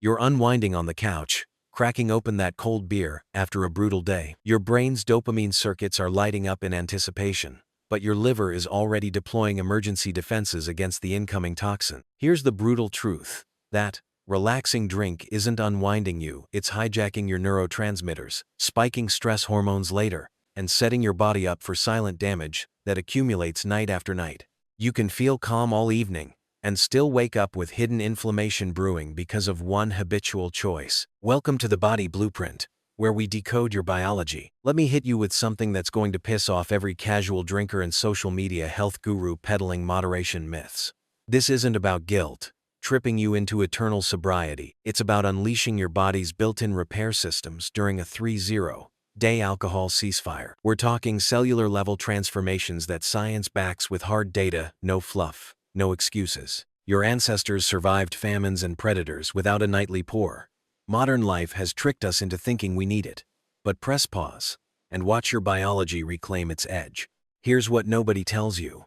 You're unwinding on the couch, cracking open that cold beer after a brutal day. Your brain's dopamine circuits are lighting up in anticipation, but your liver is already deploying emergency defenses against the incoming toxin. Here's the brutal truth: that relaxing drink isn't unwinding you, it's hijacking your neurotransmitters, spiking stress hormones later, and setting your body up for silent damage that accumulates night after night. You can feel calm all evening and still wake up with hidden inflammation brewing because of one habitual choice. Welcome to the Body Blueprint, where we decode your biology. Let me hit you with something that's going to piss off every casual drinker and social media health guru peddling moderation myths. This isn't about guilt tripping you into eternal sobriety. It's about unleashing your body's built-in repair systems during a 30-day alcohol ceasefire. We're talking cellular-level transformations that science backs with hard data, no fluff, no excuses. Your ancestors survived famines and predators without a nightly pour. Modern life has tricked us into thinking we need it. But press pause and watch your biology reclaim its edge. Here's what nobody tells you.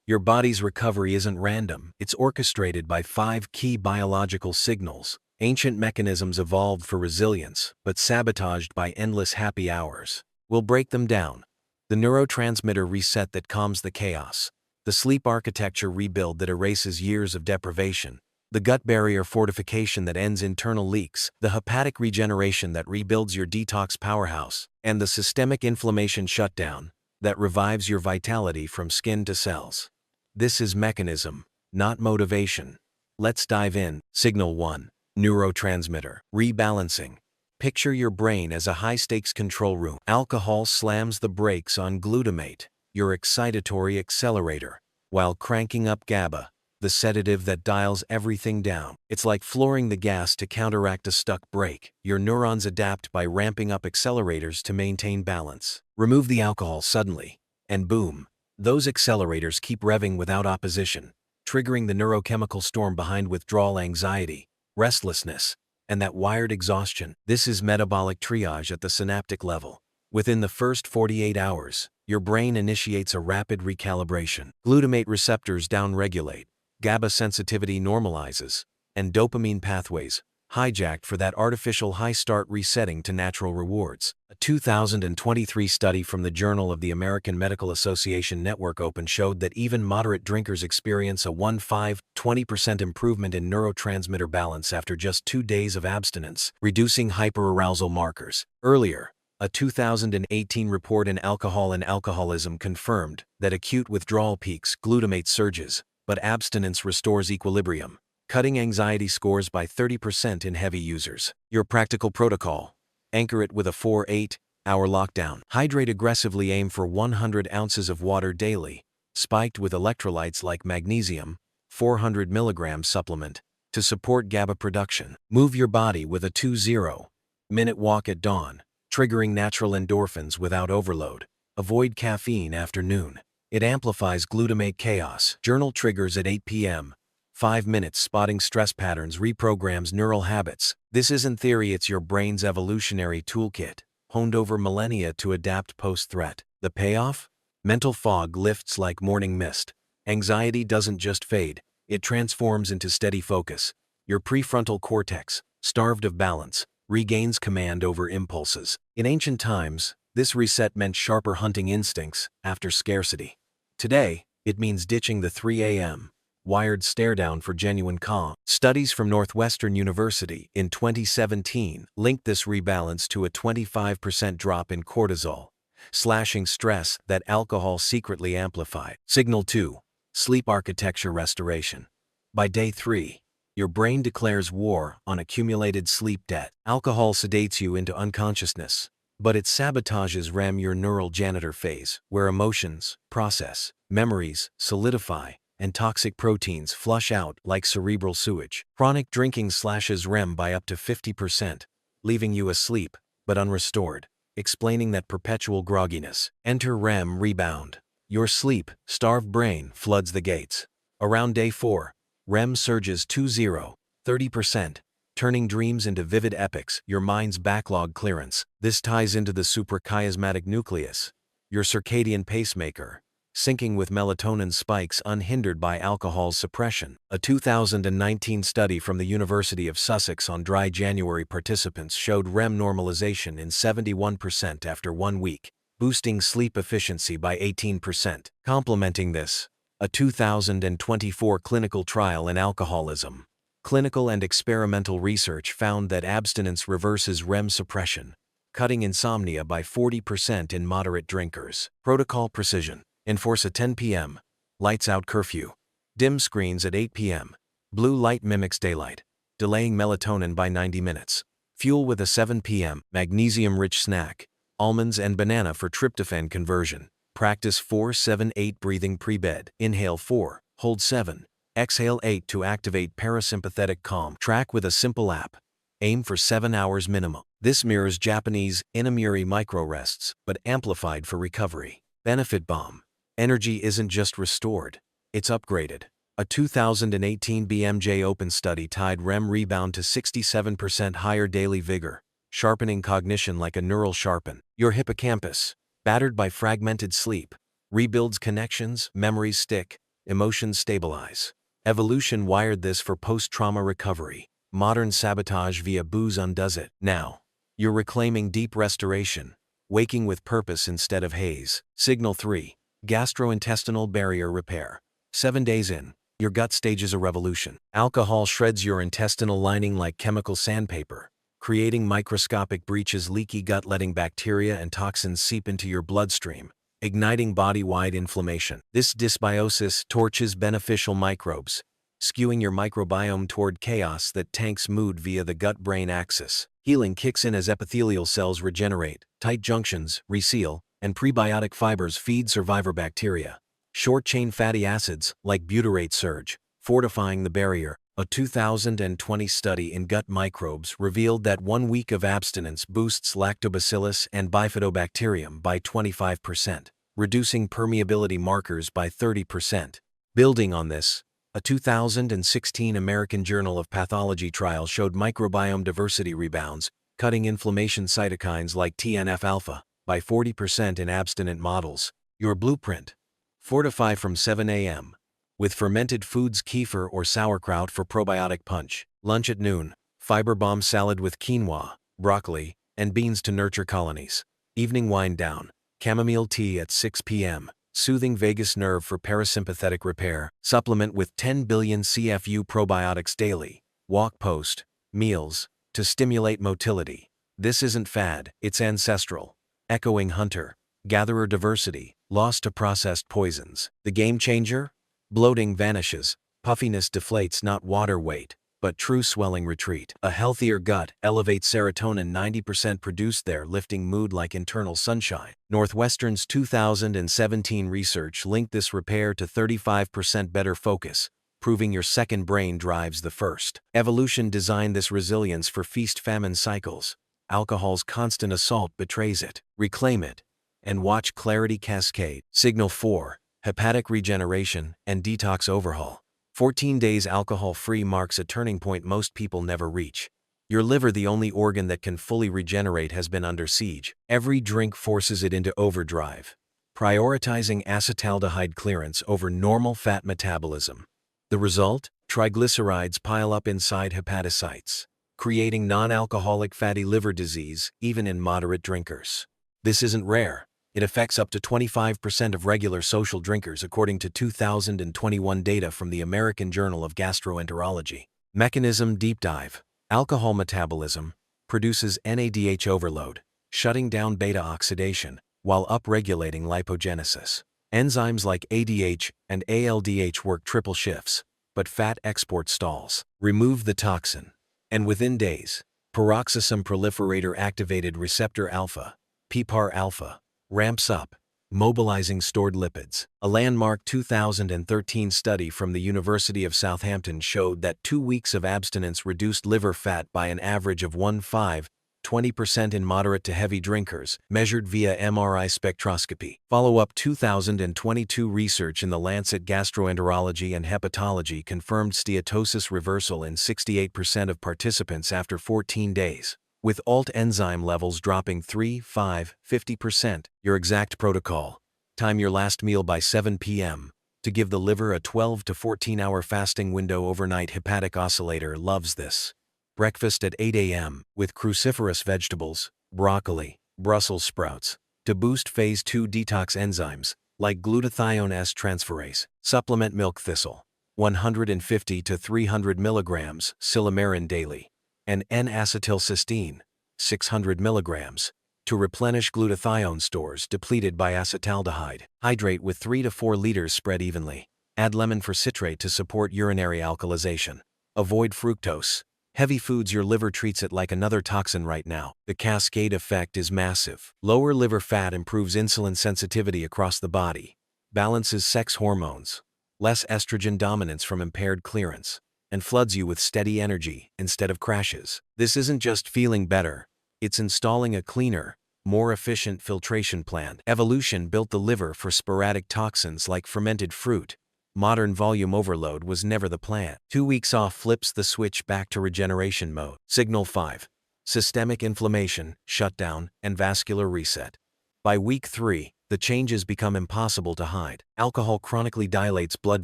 Your body's recovery isn't random. It's orchestrated by 5 key biological signals. Ancient mechanisms evolved for resilience, but sabotaged by endless happy hours. We'll break them down. The neurotransmitter reset that calms the chaos. The sleep architecture rebuild that erases years of deprivation. The gut barrier fortification that ends internal leaks. The hepatic regeneration that rebuilds your detox powerhouse. And the systemic inflammation shutdown that revives your vitality from skin to cells. This is mechanism, not motivation. Let's dive in. Signal 1. Neurotransmitter rebalancing. Picture your brain as a high-stakes control room. Alcohol slams the brakes on glutamate, your excitatory accelerator, while cranking up GABA, the sedative that dials everything down. It's like flooring the gas to counteract a stuck brake. Your neurons adapt by ramping up accelerators to maintain balance. Remove the alcohol suddenly, and boom, those accelerators keep revving without opposition, triggering the neurochemical storm behind withdrawal anxiety, restlessness, and that wired exhaustion. This is metabolic triage at the synaptic level. Within the first 48 hours, your brain initiates a rapid recalibration. Glutamate receptors downregulate, GABA sensitivity normalizes, and dopamine pathways, hijacked for that artificial high start resetting to natural rewards. A 2023 study from the Journal of the American Medical Association Network Open showed that even moderate drinkers experience a 20% improvement in neurotransmitter balance after just 2 days of abstinence, reducing hyperarousal markers. Earlier, a 2018 report in Alcohol and Alcoholism confirmed that acute withdrawal peaks glutamate surges, but abstinence restores equilibrium, cutting anxiety scores by 30% in heavy users. Your practical protocol: anchor it with a 4-8-hour lockdown. Hydrate aggressively, aim for 100 ounces of water daily, spiked with electrolytes like magnesium, 400 mg supplement, to support GABA production. Move your body with a 20-minute walk at dawn, triggering natural endorphins without overload. Avoid caffeine after noon. It amplifies glutamate chaos. Journal triggers at 8 p.m. 5 minutes spotting stress patterns reprograms neural habits. This isn't theory, it's your brain's evolutionary toolkit, honed over millennia to adapt post-threat. The payoff? Mental fog lifts like morning mist. Anxiety doesn't just fade, it transforms into steady focus. Your prefrontal cortex, starved of balance, regains command over impulses. In ancient times, this reset meant sharper hunting instincts after scarcity. Today, it means ditching the 3 a.m. wired stare-down for genuine calm. Studies from Northwestern University in 2017 linked this rebalance to a 25% drop in cortisol, slashing stress that alcohol secretly amplified. Signal 2. Sleep architecture restoration. By day 3, your brain declares war on accumulated sleep debt. Alcohol sedates you into unconsciousness, but it sabotages REM, your neural janitor phase, where emotions process, memories solidify, and toxic proteins flush out like cerebral sewage. Chronic drinking slashes REM by up to 50%, leaving you asleep but unrestored, explaining that perpetual grogginess. Enter REM rebound. Your sleep-starved brain floods the gates. Around day 4, REM surges 30%, turning dreams into vivid epics, your mind's backlog clearance. This ties into the suprachiasmatic nucleus, your circadian pacemaker, syncing with melatonin spikes unhindered by alcohol's suppression. A 2019 study from the University of Sussex on dry January participants showed REM normalization in 71% after 1 week, boosting sleep efficiency by 18%. Complementing this, a 2024 clinical trial in alcoholism. Clinical and experimental research found that abstinence reverses REM suppression, cutting insomnia by 40% in moderate drinkers. Protocol precision. Enforce a 10 p.m. lights out curfew. Dim screens at 8 p.m. Blue light mimics daylight, delaying melatonin by 90 minutes. Fuel with a 7 p.m. magnesium-rich snack, almonds and banana for tryptophan conversion. Practice 4-7-8 breathing pre-bed. Inhale 4, hold 7, exhale 8 to activate parasympathetic calm. Track with a simple app. Aim for 7 hours minimum. This mirrors Japanese inamuri micro-rests, but amplified for recovery. Benefit bomb. Energy isn't just restored, it's upgraded. A 2018 BMJ Open study tied REM rebound to 67% higher daily vigor, sharpening cognition like a neural sharpen. Your hippocampus, battered by fragmented sleep, rebuilds connections, memories stick, emotions stabilize. Evolution wired this for post-trauma recovery. Modern sabotage via booze undoes it. Now, you're reclaiming deep restoration, waking with purpose instead of haze. Signal 3. Gastrointestinal barrier repair. 7 days in, your gut stages a revolution. Alcohol shreds your intestinal lining like chemical sandpaper, creating microscopic breaches. Leaky gut letting bacteria and toxins seep into your bloodstream, igniting body-wide inflammation. This dysbiosis torches beneficial microbes, skewing your microbiome toward chaos that tanks mood via the gut-brain axis. Healing kicks in as epithelial cells regenerate, tight junctions reseal, and prebiotic fibers feed survivor bacteria. Short-chain fatty acids, like butyrate surge, fortifying the barrier. A 2020 study in gut microbes revealed that 1 week of abstinence boosts lactobacillus and bifidobacterium by 25%, reducing permeability markers by 30%. Building on this, a 2016 American Journal of Pathology trial showed microbiome diversity rebounds, cutting inflammation cytokines like TNF-alpha by 40% in abstinent models. Your blueprint. Fortify from 7 a.m. with fermented foods, kefir or sauerkraut for probiotic punch. Lunch at noon, fiber bomb salad with quinoa, broccoli, and beans to nurture colonies. Evening wind down, chamomile tea at 6 p.m. soothing vagus nerve for parasympathetic repair. Supplement with 10 billion CFU probiotics daily. Walk post meals to stimulate motility. This isn't fad, it's ancestral. Echoing hunter gatherer diversity, lost to processed poisons. The game changer? Bloating vanishes, puffiness deflates, not water weight, but true swelling retreat. A healthier gut elevates serotonin 90% produced there, lifting mood like internal sunshine. Northwestern's 2017 research linked this repair to 35% better focus, proving your second brain drives the first. Evolution designed this resilience for feast-famine cycles. Alcohol's constant assault betrays it. Reclaim it, and watch clarity cascade. Signal 4. Hepatic regeneration and detox overhaul. 14 days alcohol-free marks a turning point most people never reach. Your liver, the only organ that can fully regenerate, has been under siege. Every drink forces it into overdrive, prioritizing acetaldehyde clearance over normal fat metabolism. The result? Triglycerides pile up inside hepatocytes, creating non-alcoholic fatty liver disease even in moderate drinkers. This isn't rare. It affects up to 25% of regular social drinkers, according to 2021 data from the American Journal of Gastroenterology. Mechanism deep dive. Alcohol metabolism produces NADH overload, shutting down beta oxidation while upregulating lipogenesis. Enzymes like ADH and ALDH work triple shifts, but fat export stalls. Remove the toxin, and within days, peroxisome proliferator activated receptor alpha, PPAR alpha, ramps up, mobilizing stored lipids. A landmark 2013 study from the University of Southampton showed that 2 weeks of abstinence reduced liver fat by an average of 20% in moderate to heavy drinkers, measured via MRI spectroscopy. Follow-up 2022 research in The Lancet Gastroenterology and Hepatology confirmed steatosis reversal in 68% of participants after 14 days. With ALT enzyme levels dropping 3, 5, 50%. Your exact protocol. Time your last meal by 7 p.m. to give the liver a 12 to 14-hour fasting window overnight. Hepatic oscillator loves this. Breakfast at 8 a.m. with cruciferous vegetables, broccoli, Brussels sprouts, to boost phase 2 detox enzymes like glutathione S transferase. Supplement milk thistle, 150 to 300 milligrams silymarin daily, and N-acetylcysteine, 600 milligrams, to replenish glutathione stores depleted by acetaldehyde. Hydrate with 3 to 4 liters spread evenly. Add lemon for citrate to support urinary alkalization. Avoid fructose. Heavy foods, your liver treats it like another toxin right now. The cascade effect is massive. Lower liver fat improves insulin sensitivity across the body, balances sex hormones, less estrogen dominance from impaired clearance, and floods you with steady energy instead of crashes. This isn't just feeling better, it's installing a cleaner, more efficient filtration plant. Evolution built the liver for sporadic toxins like fermented fruit. Modern volume overload was never the plan. 2 weeks off flips the switch back to regeneration mode. Signal 5. Systemic inflammation, shutdown, and vascular reset. By week 3, the changes become impossible to hide. Alcohol chronically dilates blood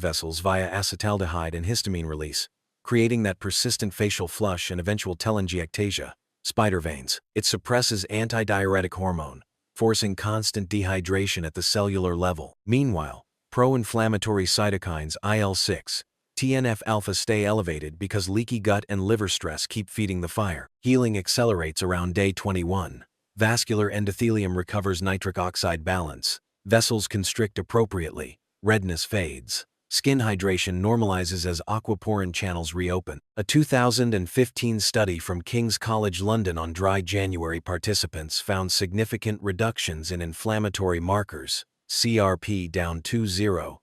vessels via acetaldehyde and histamine release, creating that persistent facial flush and eventual telangiectasia, spider veins. It suppresses antidiuretic hormone, forcing constant dehydration at the cellular level. Meanwhile, pro-inflammatory cytokines IL-6, TNF-alpha stay elevated because leaky gut and liver stress keep feeding the fire. Healing accelerates around day 21. Vascular endothelium recovers nitric oxide balance. Vessels constrict appropriately. Redness fades. Skin hydration normalizes as aquaporin channels reopen. A 2015 study from King's College London on dry January participants found significant reductions in inflammatory markers. CRP down 30%,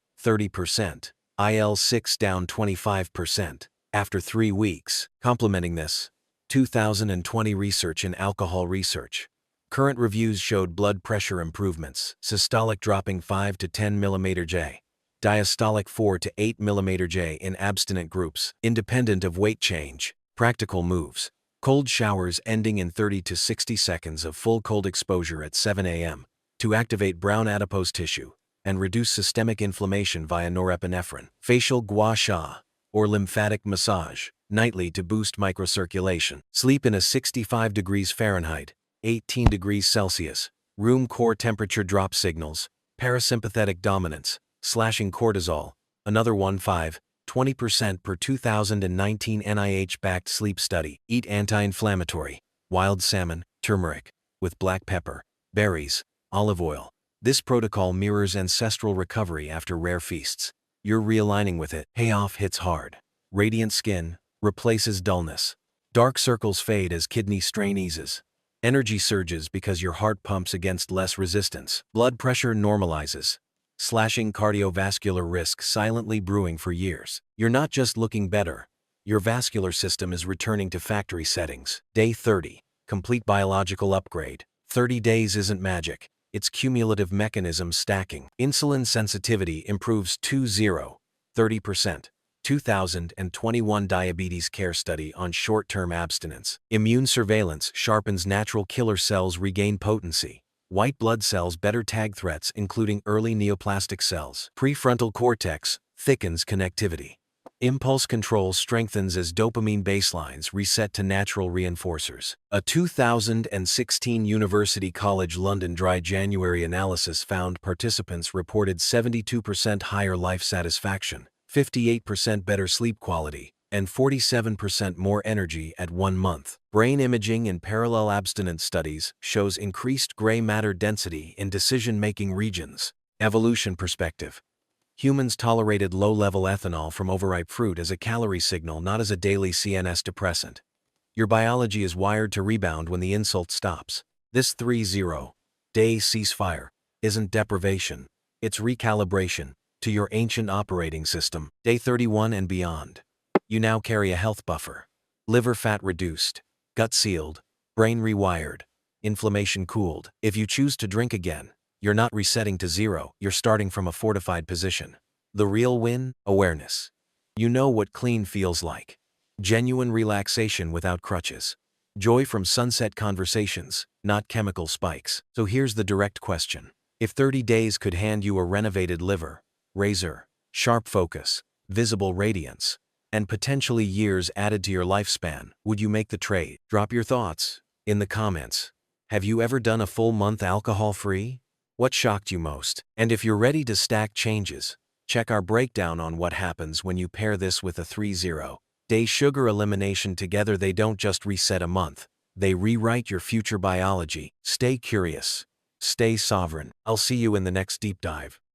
IL-6 down 25%, after 3 weeks. Complementing this, 2020 research in alcohol research. Current reviews showed blood pressure improvements, systolic dropping 5 to 10 mmJ, diastolic 4 to 8 mmJ in abstinent groups, independent of weight change. Practical moves. Cold showers ending in 30 to 60 seconds of full cold exposure at 7 a.m. to activate brown adipose tissue and reduce systemic inflammation via norepinephrine. Facial gua sha, or lymphatic massage, nightly to boost microcirculation. Sleep in a 65 degrees Fahrenheit, 18 degrees Celsius, room core temperature drop signals, parasympathetic dominance, slashing cortisol, another 20% per 2019 NIH-backed sleep study. Eat anti-inflammatory, wild salmon, turmeric, with black pepper, berries, olive oil. This protocol mirrors ancestral recovery after rare feasts. You're realigning with it. Payoff hits hard. Radiant skin replaces dullness. Dark circles fade as kidney strain eases. Energy surges because your heart pumps against less resistance. Blood pressure normalizes, slashing cardiovascular risk silently brewing for years. You're not just looking better. Your vascular system is returning to factory settings. Day 30. Complete biological upgrade. 30 days isn't magic. It's cumulative mechanism stacking. Insulin sensitivity improves 30%. 2021 diabetes care study on short-term abstinence. Immune surveillance sharpens natural killer cells regain potency. White blood cells better tag threats including early neoplastic cells. Prefrontal cortex thickens connectivity. Impulse control strengthens as dopamine baselines reset to natural reinforcers. A 2016 University College London dry January analysis found participants reported 72% higher life satisfaction, 58% better sleep quality, and 47% more energy at 1 month. Brain imaging in parallel abstinence studies shows increased gray matter density in decision-making regions. Evolution perspective. Humans tolerated low-level ethanol from overripe fruit as a calorie signal, not as a daily CNS depressant. Your biology is wired to rebound when the insult stops. This 30-day ceasefire isn't deprivation, it's recalibration to your ancient operating system. Day 31 and beyond. You now carry a health buffer. Liver fat reduced, gut sealed, brain rewired, inflammation cooled. If you choose to drink again, you're not resetting to zero, you're starting from a fortified position. The real win? Awareness. You know what clean feels like. Genuine relaxation without crutches. Joy from sunset conversations, not chemical spikes. So here's the direct question. If 30 days could hand you a renovated liver, razor, sharp focus, visible radiance, and potentially years added to your lifespan, would you make the trade? Drop your thoughts in the comments. Have you ever done a full month alcohol-free? What shocked you most? And if you're ready to stack changes, check our breakdown on what happens when you pair this with a 30-day sugar elimination. Together they don't just reset a month, they rewrite your future biology. Stay curious. Stay sovereign. I'll see you in the next deep dive.